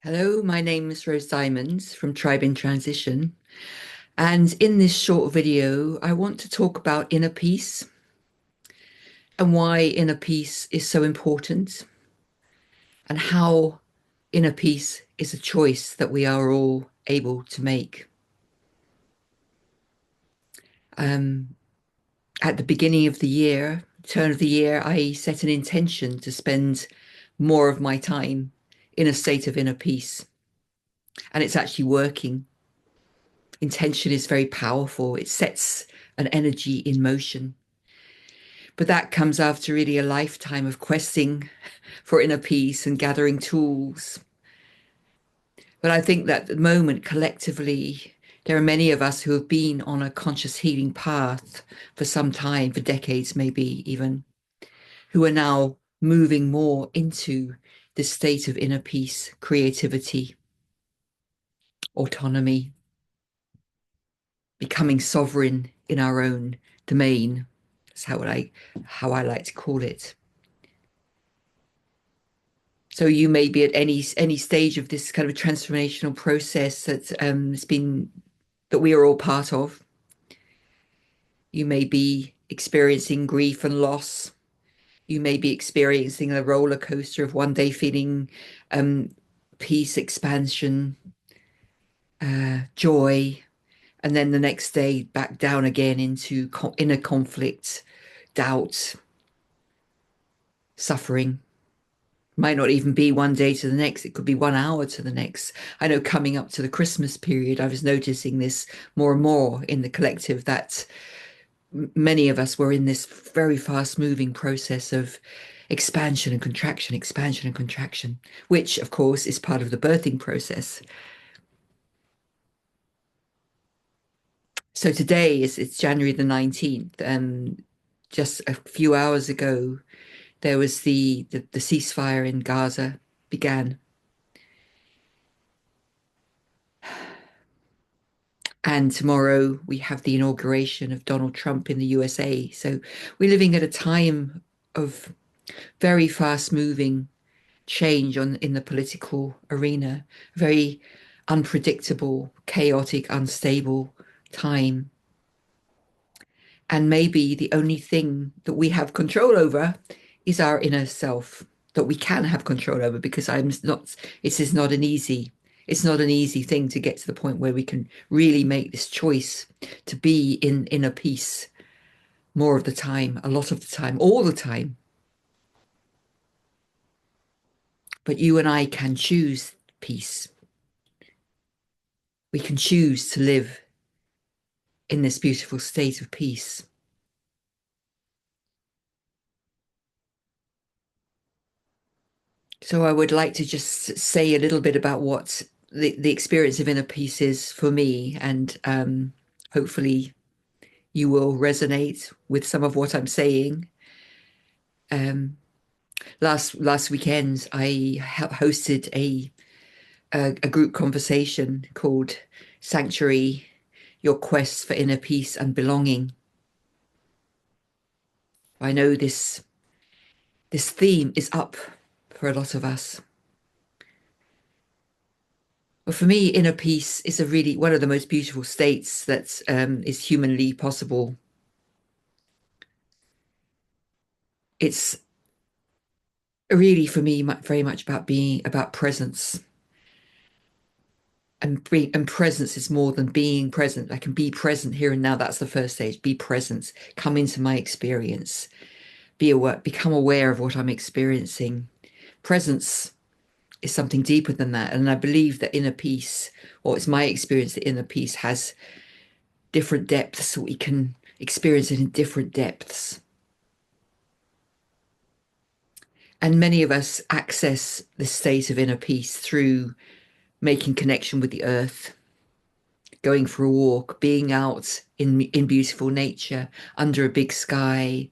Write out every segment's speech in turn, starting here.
Hello, my name is Rose Diamonds from Tribe in Transition. And in this short video, I want to talk about inner peace and why inner peace is so important and how inner peace is a choice that we are all able to make. Um, at the beginning of the year, turn of the year, I set an intention to spend more of my time in a state of inner peace. And it's actually working. Intention is very powerful. It sets an energy in motion. But that comes after really a lifetime of questing for inner peace and gathering tools. But I think that at the moment, collectively, there are many of us who have been on a conscious healing path for some time, for decades, maybe even, who are now moving more into this state of inner peace, creativity, autonomy, becoming sovereign in our own domain. That's how I like to call it. So you may be at any stage of this kind of transformational process that has been that we are all part of. You may be experiencing grief and loss. You may be experiencing a roller coaster of one day feeling um, peace, expansion, joy, and then the next day back down again into inner conflict, doubt, suffering. Might not even be one day to the next. It could be 1 hour to the next. I know coming up to the Christmas period, I was noticing this more and more in the collective that many of us were in this very fast moving process of expansion and contraction, which of course is part of the birthing process. So today it's January the 19th, and just a few hours ago, there was the ceasefire in Gaza began. And tomorrow we have the inauguration of Donald Trump in the USA. So we're living at a time of very fast moving change in the political arena, very unpredictable, chaotic, unstable time. And maybe the only thing that we have control over is our inner self, that we can have control over, because it's not an easy thing to get to the point where we can really make this choice to be in inner peace more of the time, a lot of the time, all the time. But you and I can choose peace. We can choose to live in this beautiful state of peace. So I would like to just say a little bit about what the experience of inner peace is for me, and hopefully you will resonate with some of what I'm saying. Um, last weekend, I hosted a group conversation called "Sanctuary: Your Quest for Inner Peace and Belonging." I know this theme is up for a lot of us. Well, for me, inner peace is a really one of the most beautiful states that is humanly possible. It's really, for me, very much about being about presence. And presence is more than being present. I can be present here and now. That's the first stage. Be present. Come into my experience. Be aware. Become aware of what I'm experiencing. Presence is something deeper than that. And I believe that inner peace, or it's my experience that inner peace has different depths. So we can experience it in different depths. And many of us access this state of inner peace through making connection with the earth, going for a walk, being out in beautiful nature, under a big sky,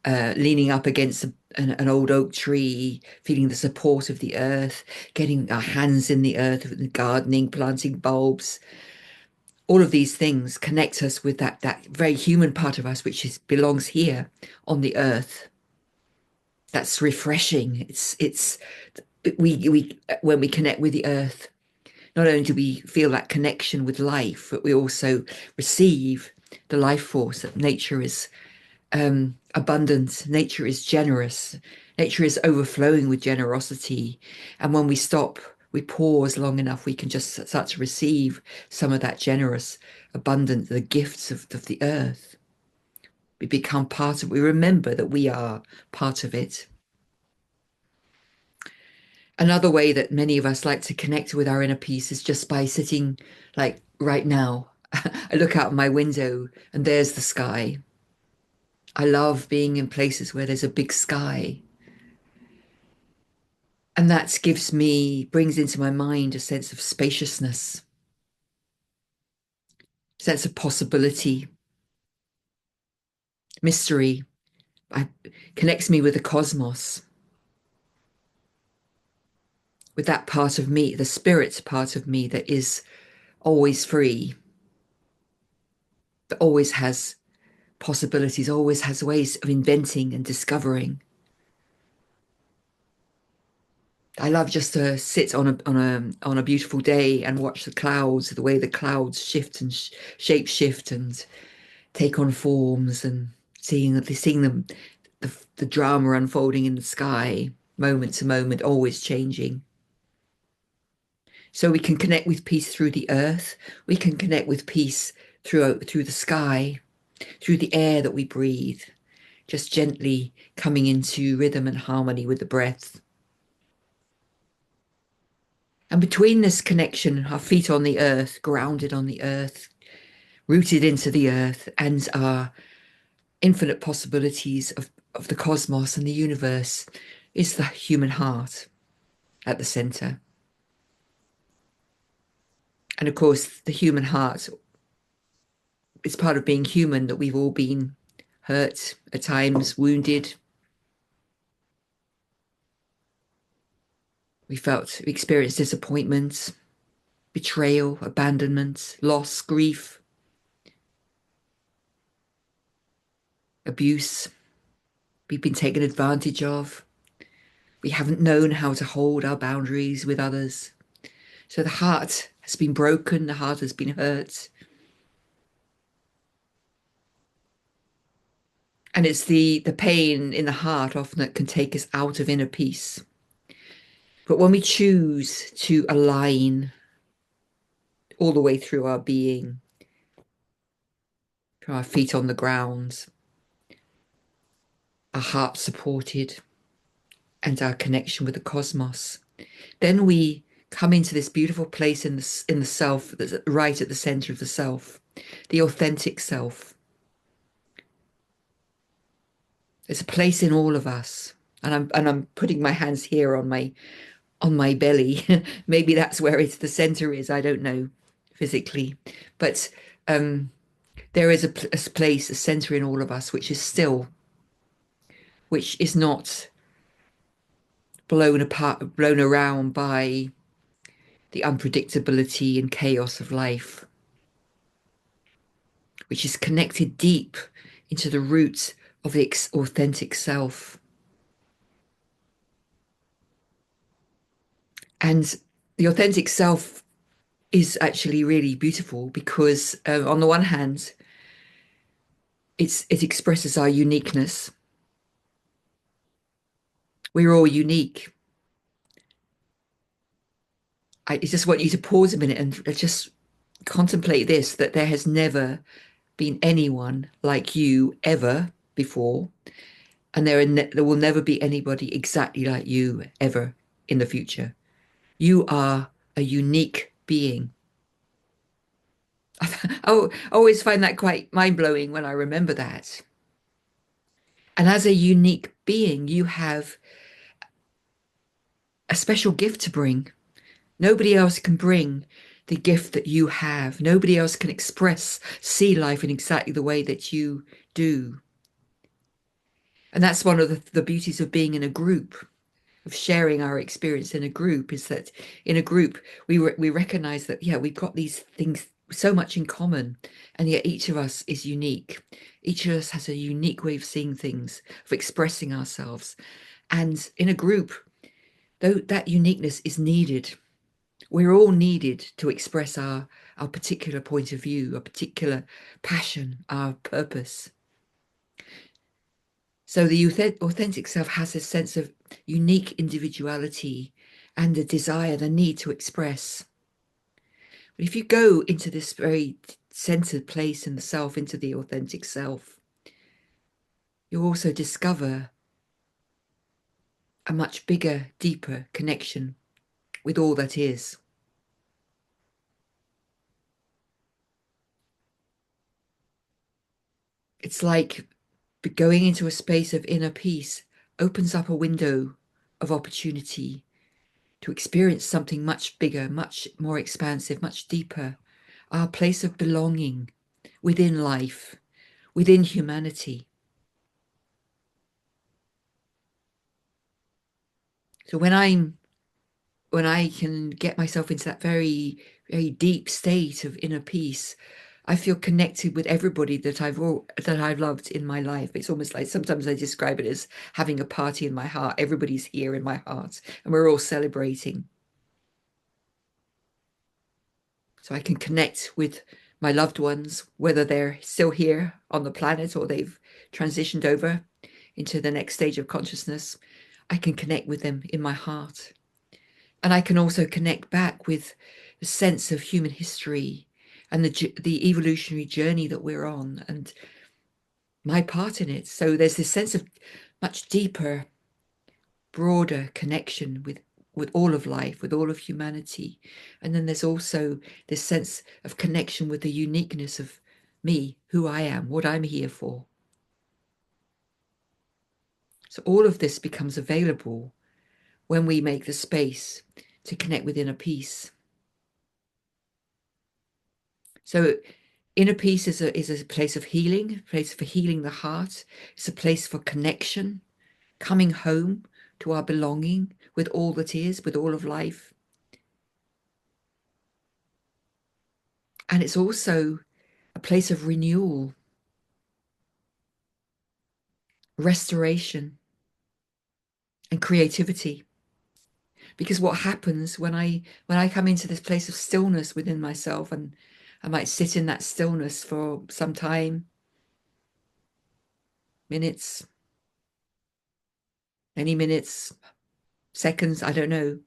leaning up against an old oak tree, feeling the support of the earth, getting our hands in the earth, gardening, planting bulbs. All of these things connect us with that very human part of us, which belongs here on the earth. That's refreshing. It's we when we connect with the earth, not only do we feel that connection with life, but we also receive the life force that nature is abundant, nature is generous, nature is overflowing with generosity. And when we stop, we pause long enough, we can just start to receive some of that generous, abundant, the gifts of the earth. We become part of, we remember that we are part of it. Another way that many of us like to connect with our inner peace is just by sitting, like right now. I look out my window and there's the sky. I love being in places where there's a big sky. And that brings into my mind a sense of spaciousness, sense of possibility, mystery. It connects me with the cosmos, with that part of me, the spirit part of me that is always free, that always has possibilities, always has ways of inventing and discovering. I love just to sit on a beautiful day and watch the clouds, the way the clouds shift and shape shift and take on forms, and seeing them, the drama unfolding in the sky, moment to moment, always changing. So we can connect with peace through the earth. We can connect with peace through the sky, through the air that we breathe, just gently coming into rhythm and harmony with the breath. And between this connection, our feet on the earth, grounded on the earth, rooted into the earth, and our infinite possibilities of the cosmos and the universe, is the human heart at the center. And of course, the human heart is part of being human, that we've all been hurt at times, wounded. We experienced disappointment, betrayal, abandonment, loss, grief, abuse. We've been taken advantage of. We haven't known how to hold our boundaries with others. So the heart has been broken, the heart has been hurt. And it's the pain in the heart often that can take us out of inner peace. But when we choose to align all the way through our being, from our feet on the ground, our heart supported, and our connection with the cosmos, then we come into this beautiful place in the self that's right at the center of the self, the authentic self. There's a place in all of us, and I'm putting my hands here on my belly. Maybe that's where the center is. I don't know physically, but there is a place, a center in all of us, which is still, which is not blown apart, blown around by the unpredictability and chaos of life, which is connected deep into the roots of the authentic self. And the authentic self is actually really beautiful because, on the one hand, it expresses our uniqueness. We're all unique. I just want you to pause a minute and just contemplate this, that there has never been anyone like you ever before, and there will never be anybody exactly like you ever in the future. You are a unique being. I always find that quite mind-blowing when I remember that. And as a unique being, you have a special gift to bring. Nobody else can bring the gift that you have. Nobody else can see life in exactly the way that you do. And that's one of the beauties of being in a group, of sharing our experience in a group, is that in a group we recognize that, yeah, we've got these things so much in common, and yet each of us is unique. Each of us has a unique way of seeing things, of expressing ourselves, And in a group, though, that uniqueness is needed. We're all needed to express our particular point of view, a particular passion, our purpose. So the authentic self has a sense of unique individuality and the desire, the need to express. But if you go into this very centered place in the self, into the authentic self, you also discover a much bigger, deeper connection with all that is. It's like going into a space of inner peace opens up a window of opportunity to experience something much bigger, much more expansive, much deeper, our place of belonging within life, within humanity. So when I can get myself into that very, very deep state of inner peace, I feel connected with everybody that I've loved in my life. It's almost like sometimes I describe it as having a party in my heart. Everybody's here in my heart, and we're all celebrating. So I can connect with my loved ones, whether they're still here on the planet or they've transitioned over into the next stage of consciousness. I can connect with them in my heart. And I can also connect back with the sense of human history and the evolutionary journey that we're on and my part in it. So there's this sense of much deeper, broader connection with all of life, with all of humanity. And then there's also this sense of connection with the uniqueness of me, who I am, what I'm here for. So all of this becomes available when we make the space to connect with inner peace. So inner peace is a place of healing, a place for healing the heart. It's a place for connection, coming home to our belonging with all that is, with all of life. And it's also a place of renewal, restoration, and creativity. Because what happens when I come into this place of stillness within myself, and I might sit in that stillness for some time, minutes, many minutes, seconds, I don't know.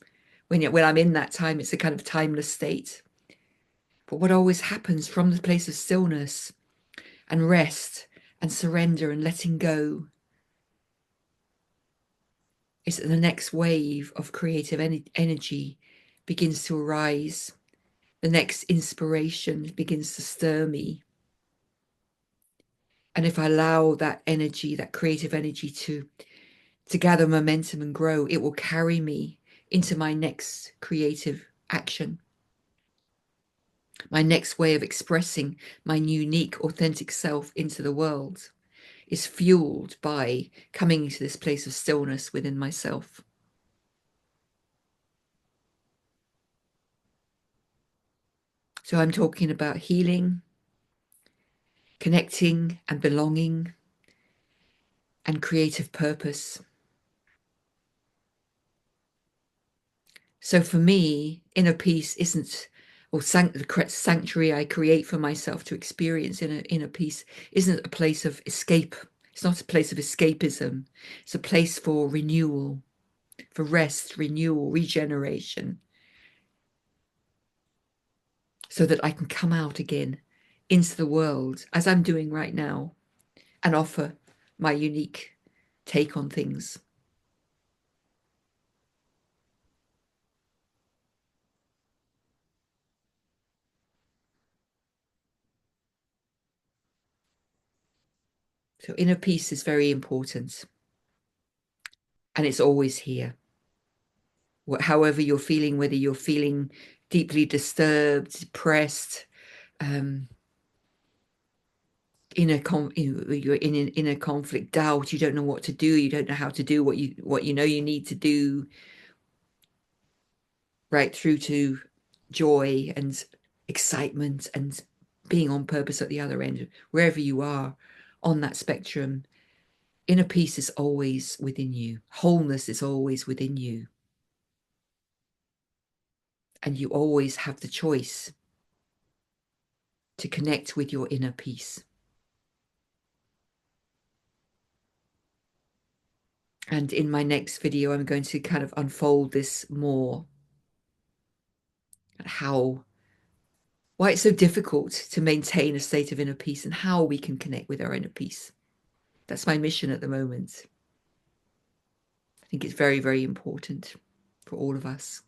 When I'm in that time, it's a kind of timeless state. But what always happens from the place of stillness and rest and surrender and letting go is that the next wave of creative energy begins to arise. The next inspiration begins to stir me. And if I allow that energy, that creative energy to gather momentum and grow, it will carry me into my next creative action, my next way of expressing my unique, authentic self into the world is fueled by coming into this place of stillness within myself. So I'm talking about healing, connecting and belonging, and creative purpose. So for me, inner peace isn't, or the correct sanctuary I create for myself to experience inner peace isn't a place of escape. It's not a place of escapism. It's a place for renewal, for rest, renewal, regeneration, so that I can come out again into the world as I'm doing right now and offer my unique take on things. So inner peace is very important, and it's always here. However you're feeling, whether you're feeling deeply disturbed, depressed, um, you're in an inner conflict, doubt, you don't know what to do, you don't know how to do what you know you need to do, right through to joy and excitement and being on purpose at the other end, wherever you are on that spectrum. Inner peace is always within you. Wholeness is always within you. And you always have the choice to connect with your inner peace. And in my next video, I'm going to kind of unfold this more. Why it's so difficult to maintain a state of inner peace and how we can connect with our inner peace. That's my mission at the moment. I think it's very, very important for all of us.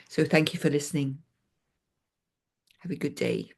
So thank you for listening. Have a good day.